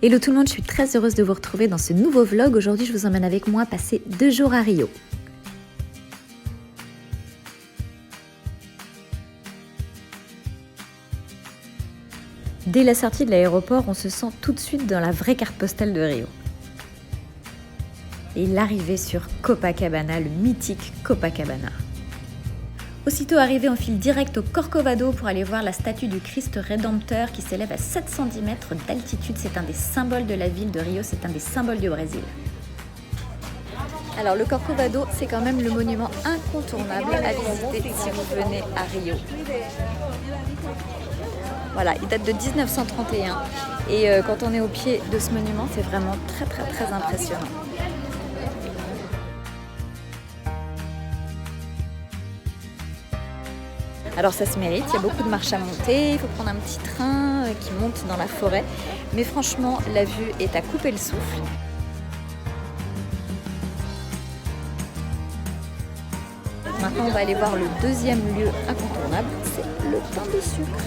Hello tout le monde, je suis très heureuse de vous retrouver dans ce nouveau vlog. Aujourd'hui, je vous emmène avec moi passer 2 jours à Rio. Dès la sortie de l'aéroport, on se sent tout de suite dans la vraie carte postale de Rio. Et l'arrivée sur Copacabana, le mythique Copacabana. Aussitôt arrivé, on file direct au Corcovado pour aller voir la statue du Christ Rédempteur qui s'élève à 710 mètres d'altitude. C'est un des symboles de la ville de Rio, c'est un des symboles du Brésil. Alors le Corcovado, c'est quand même le monument incontournable à visiter si vous venez à Rio. Voilà, il date de 1931 et quand on est au pied de ce monument, c'est vraiment très impressionnant. Alors ça se mérite, il y a beaucoup de marches à monter, il faut prendre un petit train qui monte dans la forêt. Mais franchement, la vue est à couper le souffle. Maintenant, on va aller voir le deuxième lieu incontournable, c'est le pain de sucre.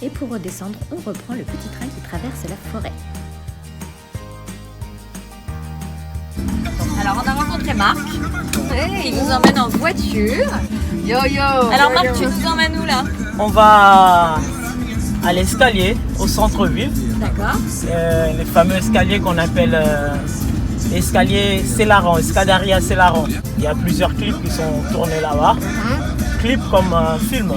Et pour redescendre, on reprend le petit train qui traverse la forêt. Alors on a rencontré Marc, il nous emmène en voiture. Yo yo. Alors Marc, tu nous emmènes où là? On va à l'escalier, au centre-ville. D'accord. Les fameux escaliers qu'on appelle escalier Selarón, Escadaria Selarón. Il y a plusieurs clips qui sont tournés là-bas. Clips comme film.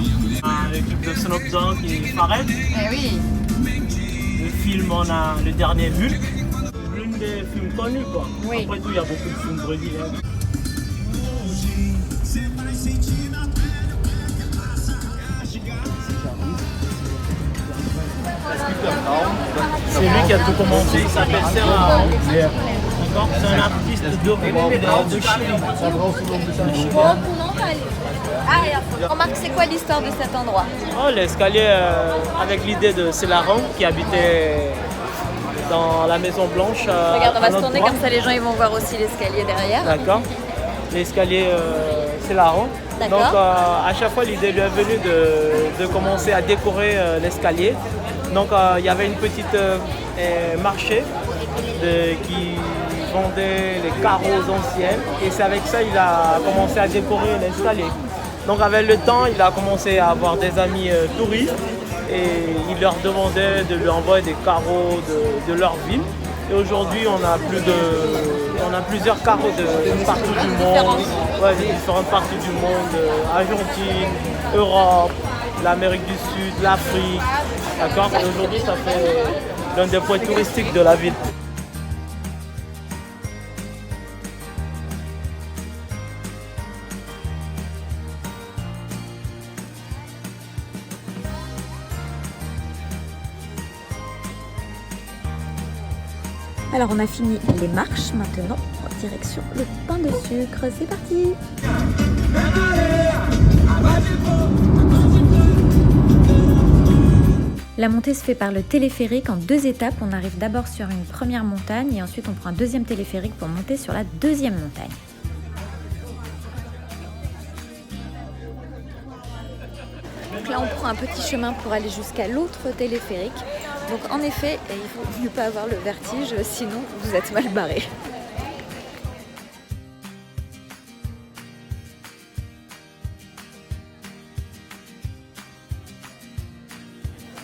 Le clip de Snoop Dogg et Pharrell. Eh oui. Le film, on a le dernier Hulk. L'une des films connus quoi. Oui. Après tout, il y a beaucoup de films brésiliens. C'est lui qui a tout commencé, il s'appelle Selarón. C'est un artiste de Chili. Marc, c'est quoi l'histoire de cet endroit? Oh, l'escalier avec l'idée de Selarón qui habitait dans la Maison Blanche. Regarde, on va se tourner comme ça, les gens ils vont voir aussi l'escalier derrière. D'accord. L'escalier Selarón. Donc à chaque fois l'idée lui est venue de commencer à décorer l'escalier. Donc il y avait une petite marché qui vendait les carreaux anciens et c'est avec ça il a commencé à décorer l'escalier. Donc avec le temps il a commencé à avoir des amis touristes et il leur demandait de lui envoyer des carreaux de leur ville. Et aujourd'hui on a plusieurs carreaux de partout du monde, de différentes parties du monde, Argentine, Europe, l'Amérique du Sud, l'Afrique. D'accord. Et aujourd'hui ça fait l'un des points touristiques de la ville. Alors on a fini les marches, maintenant direction le pain de sucre, c'est parti. La montée se fait par le téléphérique en 2 étapes. On arrive d'abord sur une première montagne et ensuite on prend un deuxième téléphérique pour monter sur la deuxième montagne. Donc là on prend un petit chemin pour aller jusqu'à l'autre téléphérique. Donc en effet, il faut ne pas avoir le vertige, sinon vous êtes mal barré.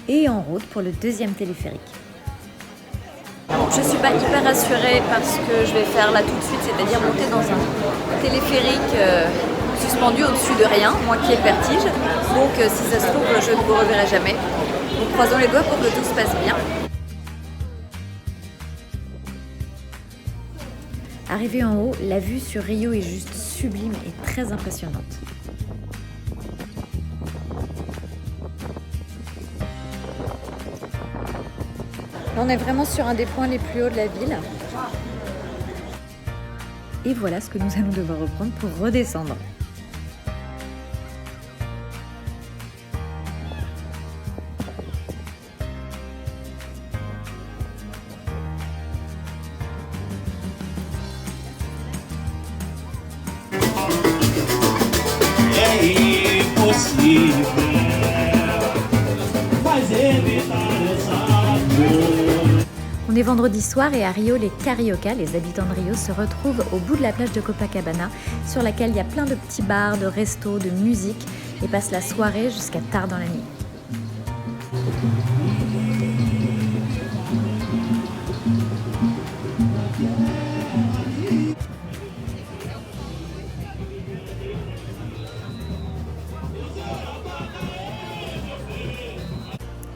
Et en route pour le deuxième téléphérique. Je ne suis pas hyper rassurée parce que je vais faire là tout de suite, c'est-à-dire monter dans un téléphérique suspendu au-dessus de rien, moi qui ai le vertige. Donc si ça se trouve, je ne vous reverrai jamais. Donc croisons les doigts pour que tout se passe bien. Arrivé en haut, la vue sur Rio est juste sublime et très impressionnante. On est vraiment sur un des points les plus hauts de la ville. Et voilà ce que nous allons devoir reprendre pour redescendre. É impossível, mas evitar essa dor. est vendredi soir et à Rio, les Carioca, les habitants de Rio, se retrouvent au bout de la plage de Copacabana, sur laquelle il y a plein de petits bars, de restos, de musique, et passent la soirée jusqu'à tard dans la nuit.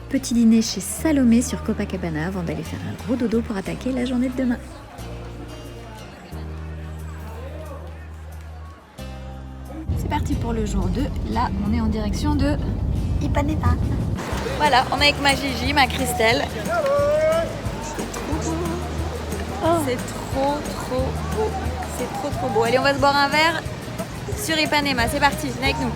Petit dîner chez Salomé sur Copacabana avant d'aller faire un gros dodo pour attaquer la journée de demain. C'est parti pour le jour 2. Là, on est en direction de Ipanema. Voilà, on est avec ma Gigi, ma Christelle. C'est trop beau. C'est trop beau. Allez, on va se boire un verre sur Ipanema. C'est parti, venez avec nous.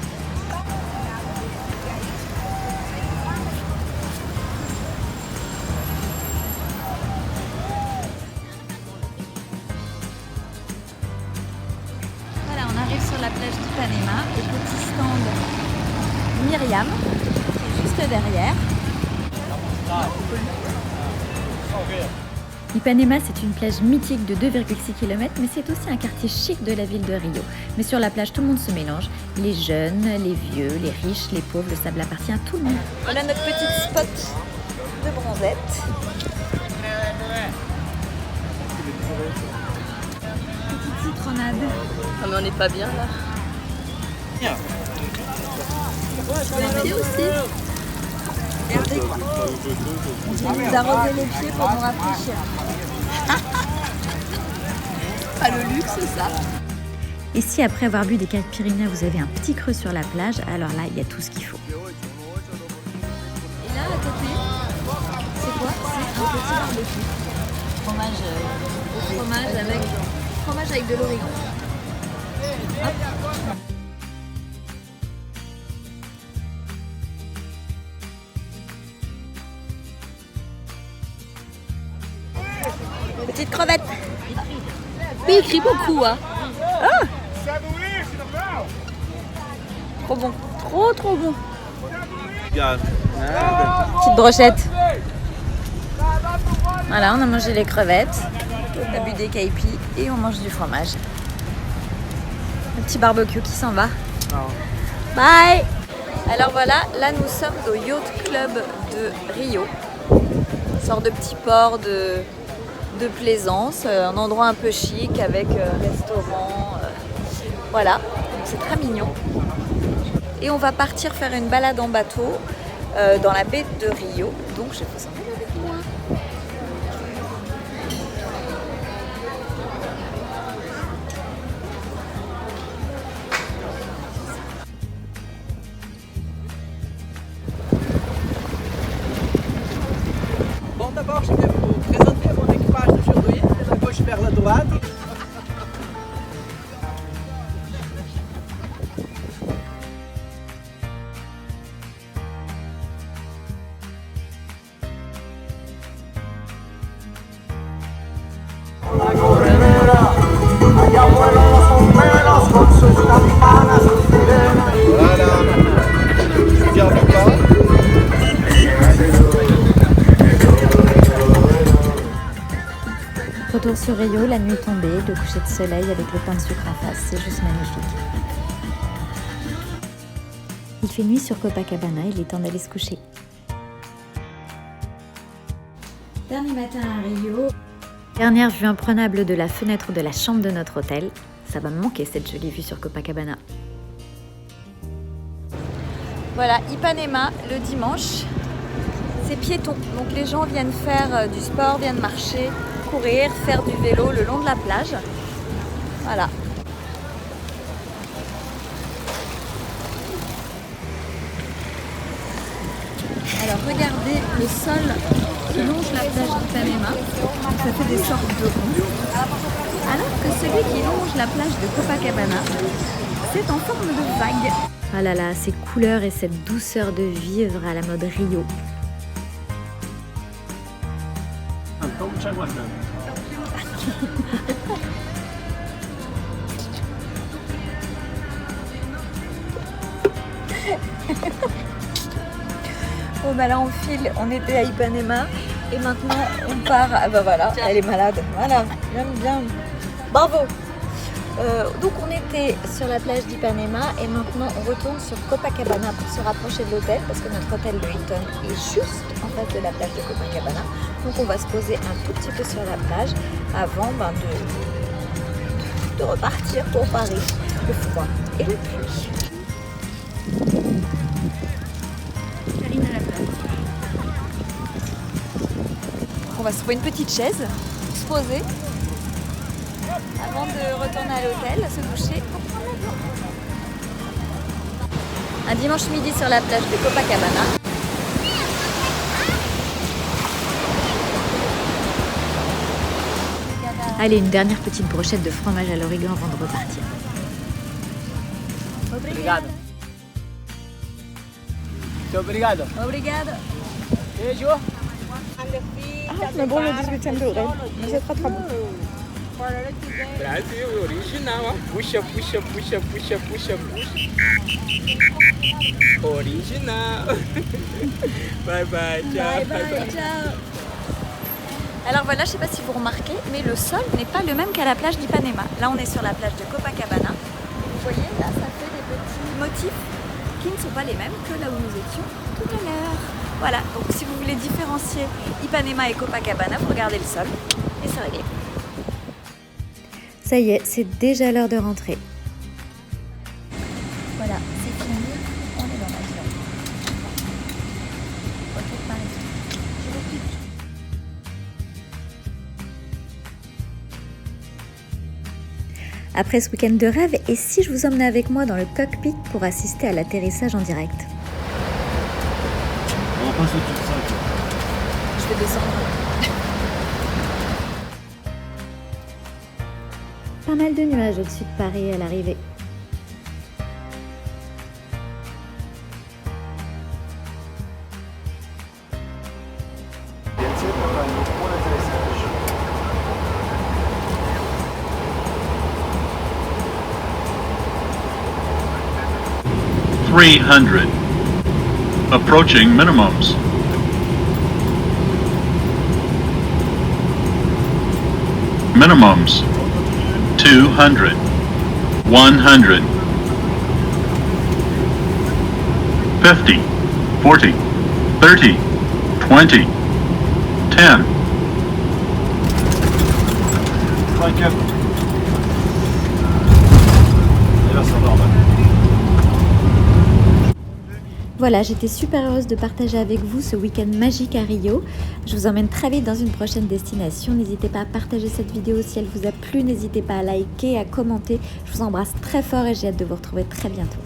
Sur la plage d'Ipanema, au petit stand Myriam, qui est juste derrière. Ipanema, c'est une plage mythique de 2,6 km, mais c'est aussi un quartier chic de la ville de Rio. Mais sur la plage, tout le monde se mélange. Les jeunes, les vieux, les riches, les pauvres, le sable appartient à tout le monde. Voilà notre petit spot de bronzette. Petite citronnade. Ah mais on n'est pas bien là. Les pieds aussi. Regardez quoi. On nous arroser les pieds pour nous rafraîchir. Pas le luxe ça. Et si après avoir bu des caipirinhas vous avez un petit creux sur la plage, alors là il y a tout ce qu'il faut. Et là à côté, c'est quoi? C'est un petit barbecue. Fromage avec de l'origan. Petite crevette. Oui, il crie beaucoup hein. Ah, trop bon, trop bon. Petite brochette. Voilà, on a mangé les crevettes, on a bu des caipis et on mange du fromage. Le petit barbecue qui s'en va. Bye. Alors voilà, là nous sommes au Yacht Club de Rio. Une sorte de petit port de plaisance, un endroit un peu chic avec restaurant. Voilà, c'est très mignon. Et on va partir faire une balade en bateau dans la baie de Rio. Donc je vous emmène avec moi. Bon, d'abord, je vais vous présenter mon équipage d'aujourd'hui, de la gauche vers la droite. Retour sur Rio, la nuit tombée, le coucher de soleil avec le pain de sucre en face, c'est juste magnifique. Il fait nuit sur Copacabana, il est temps d'aller se coucher. Dernier matin à Rio. Dernière vue imprenable de la fenêtre de la chambre de notre hôtel. Ça va me manquer cette jolie vue sur Copacabana. Voilà, Ipanema le dimanche. C'est piéton, donc les gens viennent faire du sport, viennent marcher, courir, faire du vélo le long de la plage. Voilà. Alors regardez le sol qui longe la plage d'Ipanema. Ça fait des sortes de ronds. Alors que celui qui longe la plage de Copacabana, c'est en forme de vague. Ah là là, ces couleurs et cette douceur de vivre à la mode Rio. Bon bah là on file, on était à Ipanema Et maintenant, on part. Ah bah voilà, elle est malade. Voilà, j'aime bien. Bravo. Donc on était sur la plage d'Ipanema et maintenant on retourne sur Copacabana pour se rapprocher de l'hôtel parce que notre hôtel de Hilton est juste en face de la plage de Copacabana. Donc on va se poser un tout petit peu sur la plage avant de repartir pour Paris. Le froid et la pluie. On va se trouver une petite chaise, se poser avant de retourner à l'hôtel, se doucher. Un dimanche midi sur la plage de Copacabana. Allez, une dernière petite brochette de fromage à l'origan avant de repartir. Obrigado. Obrigado. Obrigado. Beijo. Mais bon, le 18e degré. Mais c'est très très bon. Brasil, original, ó. Puxa, puxa, puxa, puxa, puxa, puxa. Original. Bye bye, ciao. Bye bye, ciao. Alors voilà, je ne sais pas si vous remarquez, mais le sol n'est pas le même qu'à la plage d'Ipanema. Là, on est sur la plage de Copacabana. Vous voyez, là, ça fait des petits motifs qui ne sont pas les mêmes que là où nous étions tout à l'heure. Voilà, donc si vous voulez différencier Ipanema et Copacabana, vous regardez le sol et c'est réglé. Ça y est, c'est déjà l'heure de rentrer. Voilà, c'est fini, on est dans l'avion. Retour Paris. Je vous pique. Après ce week-end de rêve, et si je vous emmenais avec moi dans le cockpit pour assister à l'atterrissage en direct? On va pas sauter de ça. Je vais descendre. Pas mal de nuages au-dessus de Paris à l'arrivée. Approaching minimums. Minimums. 200. 100. 50. 40. 30. 20. 10. Like it. Et là, c'est normal. Voilà, j'étais super heureuse de partager avec vous ce week-end magique à Rio. Je vous emmène très vite dans une prochaine destination. N'hésitez pas à partager cette vidéo si elle vous a plu. N'hésitez pas à liker, à commenter. Je vous embrasse très fort et j'ai hâte de vous retrouver très bientôt.